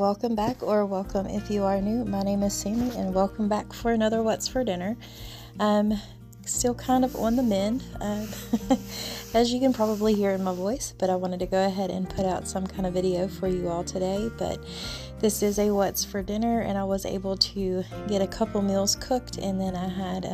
welcome back, or welcome if you are new. My name is Sammi, and welcome back for another What's for Dinner. Still kind of on the mend, as you can probably hear in my voice, but I wanted to go ahead and put out some kind of video for you all today. But this is a What's for Dinner, and I was able to get a couple meals cooked, and then I had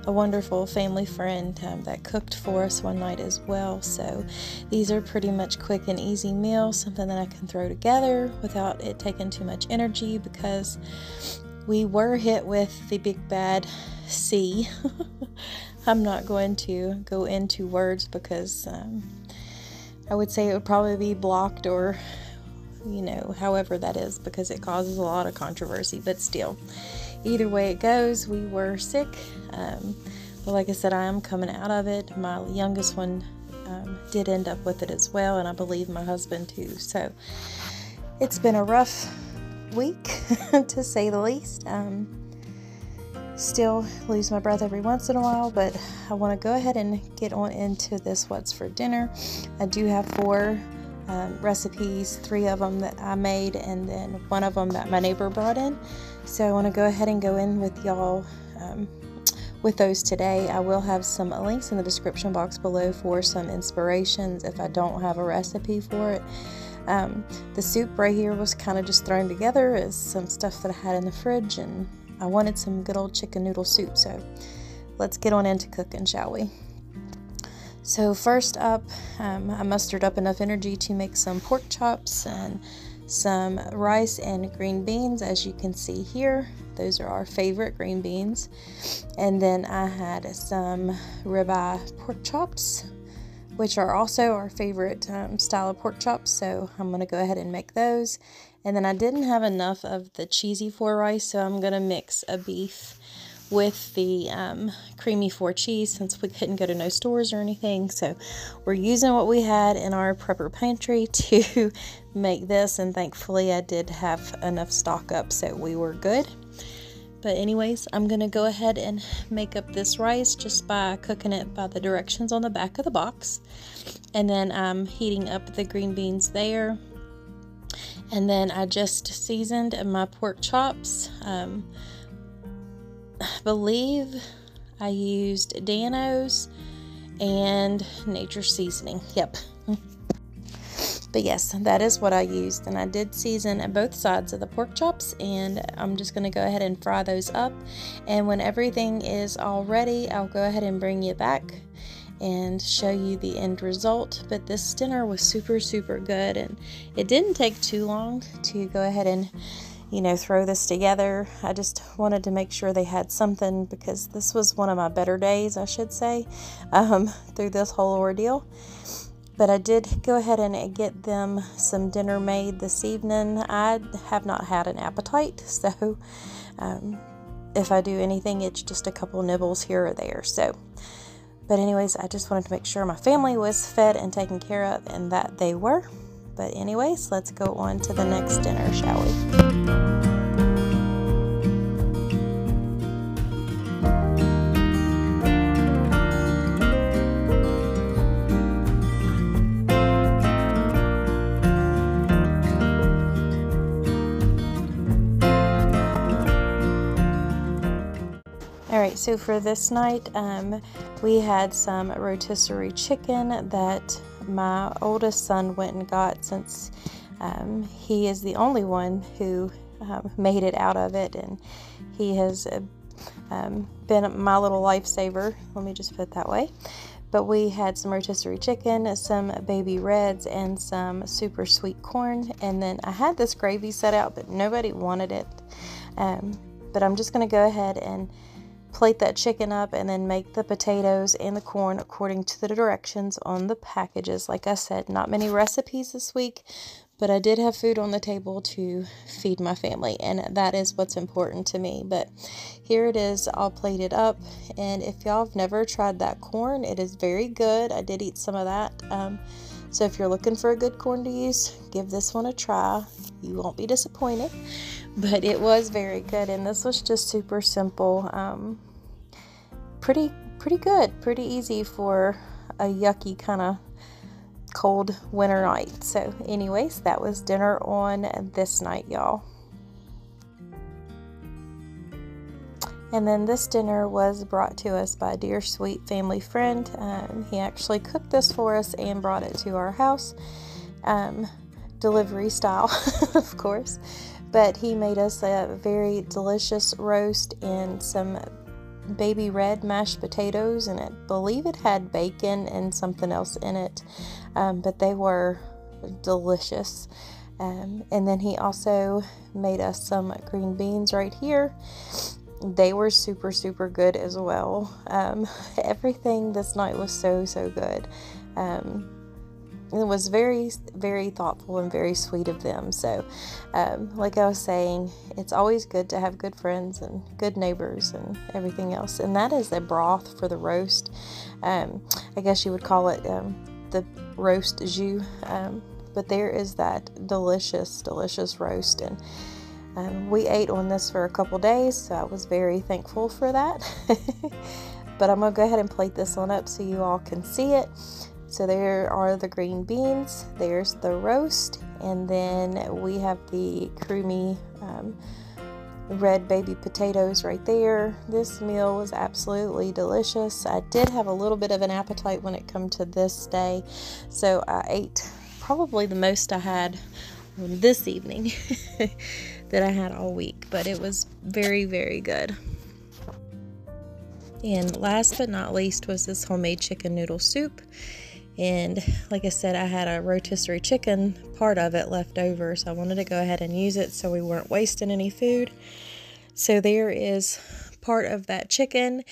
a wonderful family friend that cooked for us one night as well. So these are pretty much quick and easy meals, something that I can throw together without it taking too much energy, because we were hit with the big bad sea. I'm not going to go into words because I would say it would probably be blocked, or however that is, because it causes a lot of controversy. But still, either way it goes, we were sick, but like I said, I am coming out of it. My youngest one did end up with it as well, and I believe my husband too. So it's been a rough week to say the least. Still lose my breath every once in a while, but I want to go ahead and get on into this What's for Dinner. I do have 4 recipes, 3 of them that I made, and then 1 of them that my neighbor brought in. So I want to go ahead and go in with y'all with those today. I will have some links in the description box below for some inspirations if I don't have a recipe for it. The soup right here was kind of just thrown together as some stuff that I had in the fridge, and I wanted some good old chicken noodle soup. So let's get on into cooking, shall we? So first up, I mustered up enough energy to make some pork chops and some rice and green beans. As you can see here, those are our favorite green beans. And then I had some ribeye pork chops, which are also our favorite style of pork chops. So I'm going to go ahead and make those. And then I didn't have enough of the cheesy 4 rice, so I'm going to mix a beef with the creamy 4 cheese, since we couldn't go to no stores or anything. So we're using what we had in our prepper pantry to make this, and thankfully I did have enough stock up, so we were good. But anyways, I'm going to go ahead and make up this rice just by cooking it by the directions on the back of the box. And then I'm heating up the green beans there. And then I just seasoned my pork chops. I believe I used Dano's and Nature Seasoning. Yep. But yes, that is what I used, and I did season both sides of the pork chops, and I'm just going to go ahead and fry those up. And when everything is all ready, I'll go ahead and bring you back and show you the end result. But this dinner was super good, and it didn't take too long to go ahead and throw this together. I just wanted to make sure they had something, because this was one of my better days, I should say, through this whole ordeal. But I did go ahead and get them some dinner made this evening. I have not had an appetite, so if I do anything, it's just a couple nibbles here or there. So, but anyways, I just wanted to make sure my family was fed and taken care of, and that they were. But anyways, let's go on to the next dinner, shall we? Alright, so for this night, we had some rotisserie chicken that my oldest son went and got, since he is the only one who made it out of it, and he has been my little lifesaver, let me just put it that way. But we had some rotisserie chicken, some baby reds, and some super sweet corn. And then I had this gravy set out, but nobody wanted it. But I'm just going to go ahead and plate that chicken up, and then make the potatoes and the corn according to the directions on the packages. Like I said, not many recipes this week, but I did have food on the table to feed my family, and that is what's important to me. But here it is, all plated up. And if y'all have never tried that corn, it is very good. I did eat some of that. So if you're looking for a good corn to use, give this one a try. You won't be disappointed. But it was very good, and this was just super simple. Pretty good, pretty easy for a yucky kind of cold winter night. So anyways, that was dinner on this night, y'all. And then this dinner was brought to us by a dear sweet family friend. He actually cooked this for us and brought it to our house, delivery style of course, but he made us a very delicious roast and some baby red mashed potatoes, and I believe it had bacon and something else in it, but they were delicious. And then he also made us some green beans right here. They were super, super good as well. Everything this night was so, so good. It was very, very thoughtful and very sweet of them. So, like I was saying, it's always good to have good friends and good neighbors and everything else. And that is a broth for the roast. I guess you would call it the roast jus. But there is that delicious, delicious roast. And we ate on this for a couple days, so I was very thankful for that. But I'm going to go ahead and plate this one up so you all can see it. So there are the green beans, there's the roast, and then we have the creamy red baby potatoes right there. This meal was absolutely delicious. I did have a little bit of an appetite when it came to this day, so I ate probably the most I had this evening that I had all week, but it was very, very good. And last but not least was this homemade chicken noodle soup. And like I said, I had a rotisserie chicken, part of it left over, so I wanted to go ahead and use it so we weren't wasting any food. So there is part of that chicken,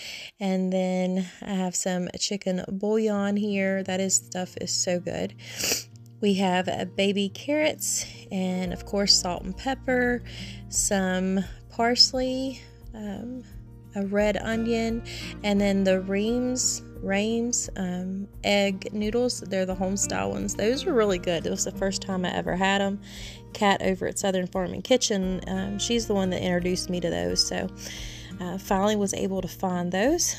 and then I have some chicken bouillon here. Stuff is so good. We have baby carrots, and of course salt and pepper, some parsley, a red onion, and then the Reims egg noodles. They're the home style ones. Those were really good. It was the first time I ever had them. Kat over at Southern Farming Kitchen, she's the one that introduced me to those, so finally was able to find those.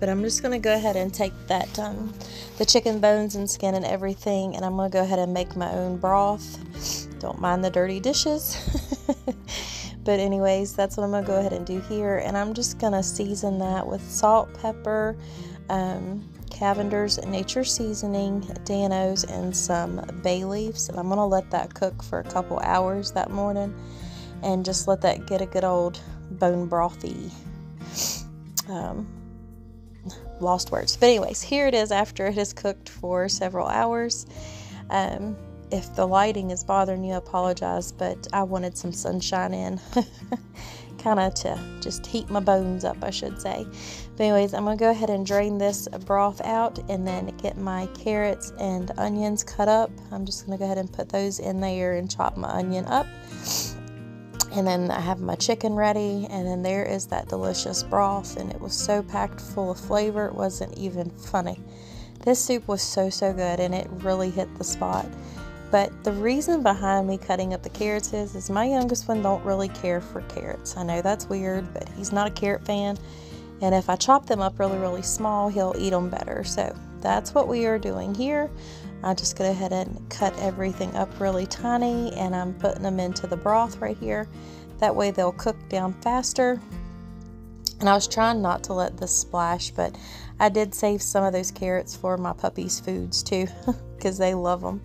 But I'm just going to go ahead and take that the chicken bones and skin and everything, and I'm going to go ahead and make my own broth. Don't mind the dirty dishes. But anyways, that's what I'm going to go ahead and do here, and I'm just going to season that with salt, pepper, Cavender's Nature Seasoning, Danos, and some bay leaves. And I'm going to let that cook for a couple hours that morning and just let that get a good old bone brothy, lost words. But anyways, here it is after it has cooked for several hours. If the lighting is bothering you, I apologize, but I wanted some sunshine in. Kind of to just heat my bones up, I should say. But anyways, I'm going to go ahead and drain this broth out and then get my carrots and onions cut up. I'm just going to go ahead and put those in there and chop my onion up. And then I have my chicken ready, and then there is that delicious broth, and it was so packed full of flavor, it wasn't even funny. This soup was so, so good, and it really hit the spot. But the reason behind me cutting up the carrots is my youngest one don't really care for carrots. I know that's weird, but he's not a carrot fan. And if I chop them up really, really small, he'll eat them better. So that's what we are doing here. I'm just going to go ahead and cut everything up really tiny, and I'm putting them into the broth right here. That way they'll cook down faster. And I was trying not to let this splash, but I did save some of those carrots for my puppy's foods too, because they love them.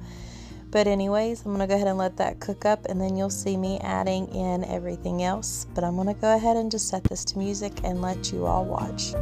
But anyways, I'm going to go ahead and let that cook up, and then you'll see me adding in everything else. But I'm going to go ahead and just set this to music and let you all watch.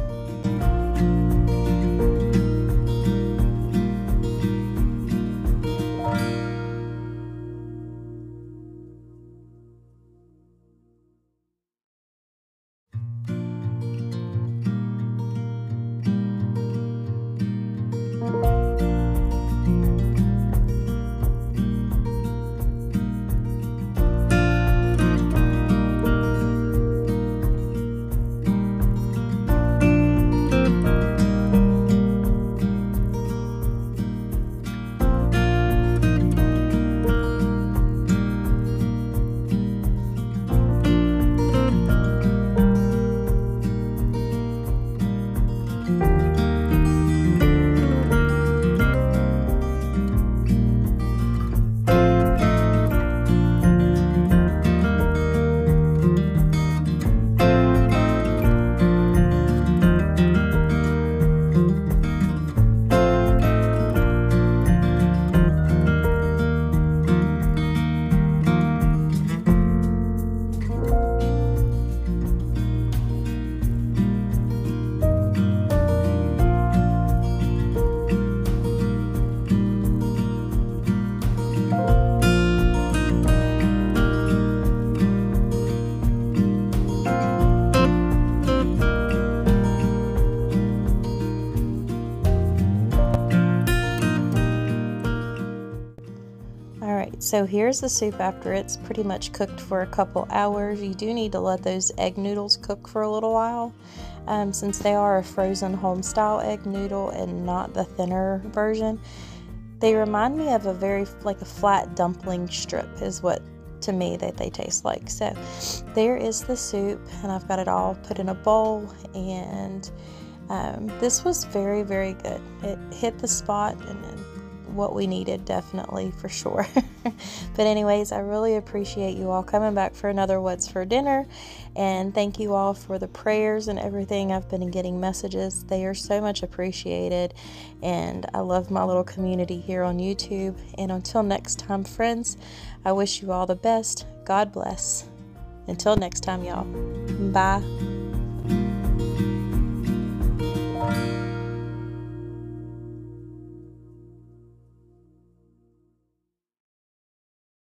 Alright, so here's the soup after it's pretty much cooked for a couple hours. You do need to let those egg noodles cook for a little while, since they are a frozen home style egg noodle and not the thinner version. They remind me of like a flat dumpling strip is what to me that they taste like. So there is the soup, and I've got it all put in a bowl, and this was very, very good. It hit the spot and what we needed, definitely, for sure. But anyways, I really appreciate you all coming back for another What's for Dinner, and thank you all for the prayers and everything. I've been getting messages. They are so much appreciated, and I love my little community here on YouTube. And until next time, friends, I wish you all the best. God bless. Until next time, y'all. Bye.